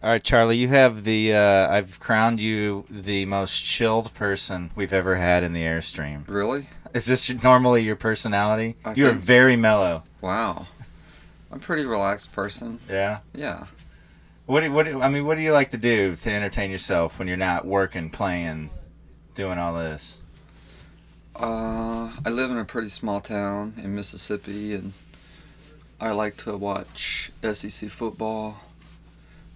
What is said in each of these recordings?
All right, Charlie, you have the. I've crowned you the most chilled person we've ever had in the Airstream. Really? Is this normally your personality? I You are think. very mellow. Wow. I'm a pretty relaxed person. Yeah. Yeah. I mean, what do you like to do to entertain yourself when you're not working, playing, doing all this? I live in a pretty small town in Mississippi, and I like to watch SEC football.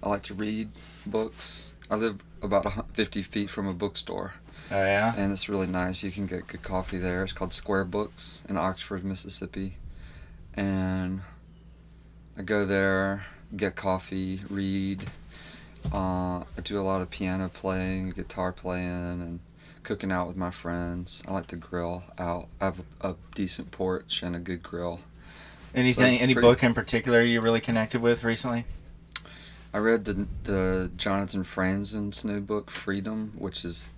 I like to read books. I live about 50 feet from a bookstore, Oh yeah. and it's really nice. You can get good coffee there. It's called Square Books in Oxford, Mississippi. And I go there, get coffee, read. I do a lot of piano playing, guitar playing, and cooking out with my friends. I like to grill out. I have a decent porch and a good grill. Anything? So Any pretty. book in particular you really connected with recently? I read the Jonathan Franzen's new book, Freedom, which is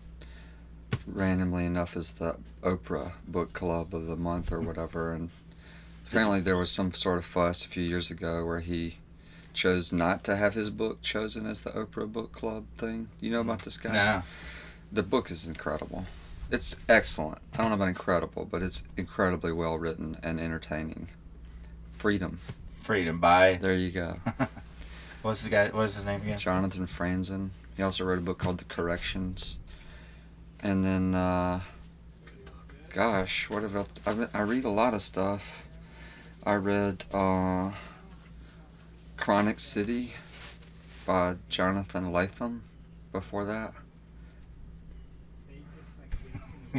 randomly enough is the Oprah Book Club of the month or whatever. And apparently there was some sort of fuss a few years ago where he chose not to have his book chosen as the Oprah Book Club thing. You know about this guy? No. The book is incredible. It's excellent. I don't know about incredible, but it's incredibly well written and entertaining. Freedom. Freedom by. There you go. What's the guy? What's his name again? Jonathan Franzen. He also wrote a book called The Corrections. And then, gosh, what about... I read a lot of stuff. I read Chronic City by Jonathan Latham before that.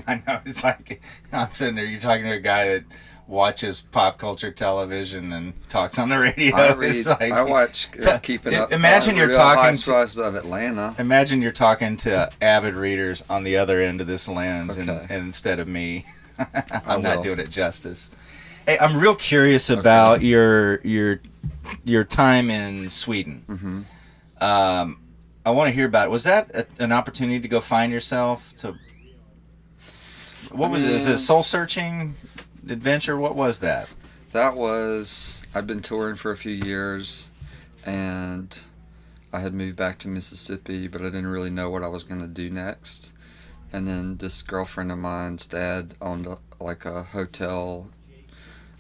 I know, it's like I'm sitting there. You're talking to a guy that watches pop culture television and talks on the radio. I read. It's like, I watch Keeping Up. Imagine you're Real talking Housewives of Atlanta. Imagine you're talking to avid readers on the other end of this lens, Okay. and instead of me, I I'm not will. doing it justice. Hey, I'm real curious about your time in Sweden. Mm-hmm. I want to hear about it. Was that an opportunity to go find yourself? What was it? Is it a soul searching adventure? What was that? That was. I'd been touring for a few years, and I had moved back to Mississippi, but I didn't really know what I was going to do next. And then this girlfriend of mine's dad owned like a hotel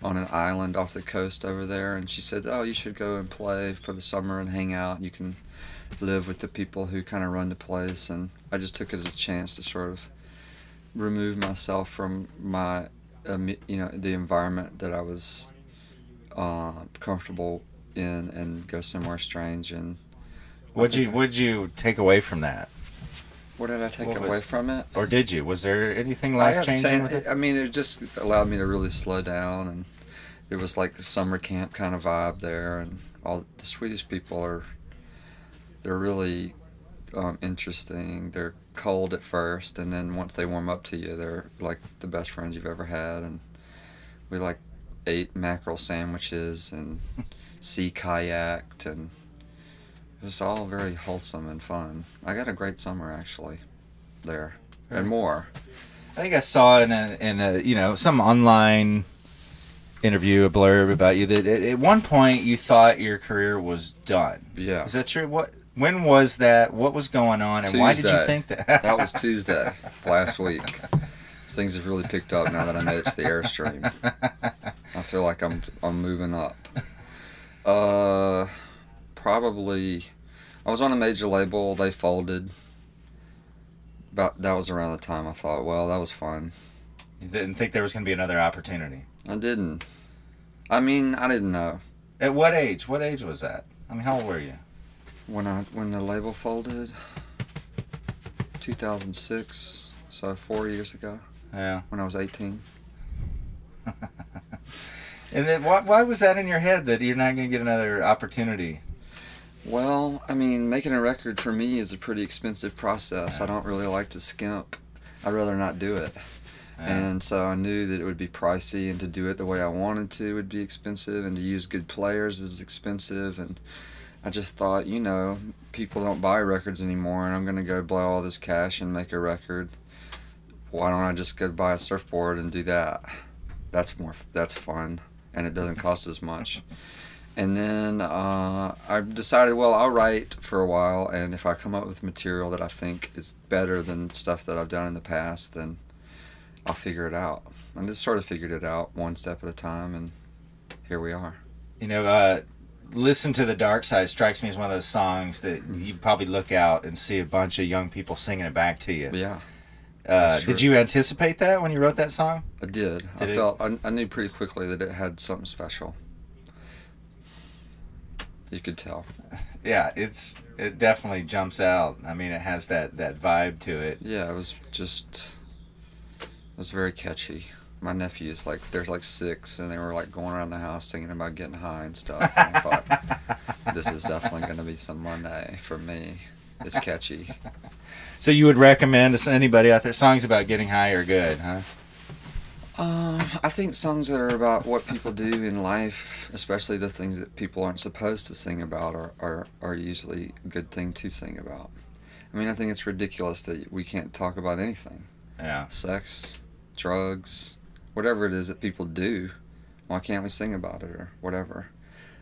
on an island off the coast over there, and she said, "Oh, you should go and play for the summer and hang out. You can live with the people who kind of run the place." And I just took it as a chance to sort of remove myself from my, the environment that I was comfortable in, and go somewhere strange. And What'd you take away from that? what did I take What away was- from it? Or did you? Was there anything I life have to changing say, with it? I mean, it just allowed me to really slow down, and it was like a summer camp kind of vibe there, and all the Swedish people they're really interesting. They're cold at first, and then once they warm up to you, they're like the best friends you've ever had. And we like ate mackerel sandwiches and sea kayaked, and it was all very wholesome and fun. I got a great summer actually there, and more. I think I saw in a some online interview, a blurb about you, that at one point you thought your career was done. Yeah. Is that true? When was that? What was going on, and why did you Tuesday. think that? That was Tuesday, last week. Things have really picked up now that I made it to the Airstream. I feel like I'm moving up. Probably, I was on a major label. They folded. That was around the time I thought, well, that was fun. You didn't think there was going to be another opportunity. I didn't. I mean, I didn't know. At what age? What age was that? I mean, how old were you? When the label folded, 2006, so 4 years ago, Yeah. when I was 18. And then why was that in your head that you're not going to get another opportunity? Well, I mean, making a record for me is a pretty expensive process. I don't really like to skimp. I'd rather not do it. Yeah. And so I knew that it would be pricey, and to do it the way I wanted to would be expensive, and to use good players is expensive. And I just thought, people don't buy records anymore, and I'm going to go blow all this cash and make a record. Why don't I just go buy a surfboard and do that? That's fun, and it doesn't cost as much. And then I decided, well, I'll write for a while, and if I come up with material that I think is better than stuff that I've done in the past, then I'll figure it out. And just sort of figured it out one step at a time, and here we are. You know, Listen to the Dark Side strikes me as one of those songs that you probably look out and see a bunch of young people singing it back to you. Yeah. Did you anticipate that when you wrote that song? I did. I knew pretty quickly that it had something special. You could tell. Yeah, it definitely jumps out. I mean, it has that vibe to it. Yeah, it was very catchy. My nephews, they're 6, and they were going around the house singing about getting high and stuff. And I thought, this is definitely going to be some Monday for me. It's catchy. So you would recommend to anybody out there songs about getting high are good, huh? I think songs that are about what people do in life, especially the things that people aren't supposed to sing about, are usually a good thing to sing about. I mean, I think it's ridiculous that we can't talk about anything. Yeah. Sex, drugs, whatever it is that people do. Why can't we sing about it or whatever?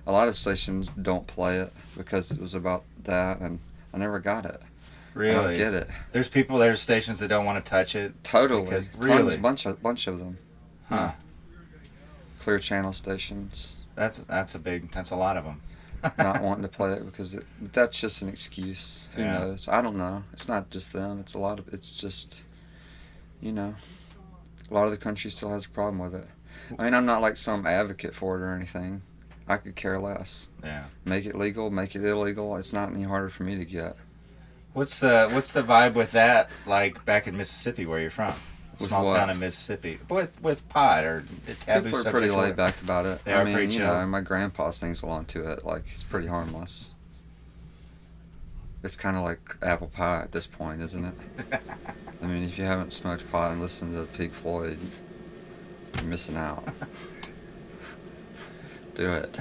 A lot of stations don't play it because it was about that, and I never got it. Really? I don't get it. There's stations that don't want to touch it. Totally. Really? Bunch of them. Huh. Yeah. Clear channel stations. That's a lot of them. Not wanting to play it because that's just an excuse. Who Yeah. knows? I don't know. It's not just them. It's just, a lot of the country still has a problem with it. I mean, I'm not some advocate for it or anything. I could care less. Yeah. Make it legal, make it illegal. It's not any harder for me to get. What's the vibe with that? Like back in Mississippi, where you're from, With small what? town in Mississippi, with pot or the taboo People are subjects, pretty whatever. laid back about it. They are I mean, pretty chill. my grandpa sings along to it. It's pretty harmless. It's kind of like apple pie at this point, isn't it? I mean, if you haven't smoked pot and listened to Pink Floyd, you're missing out. Do it.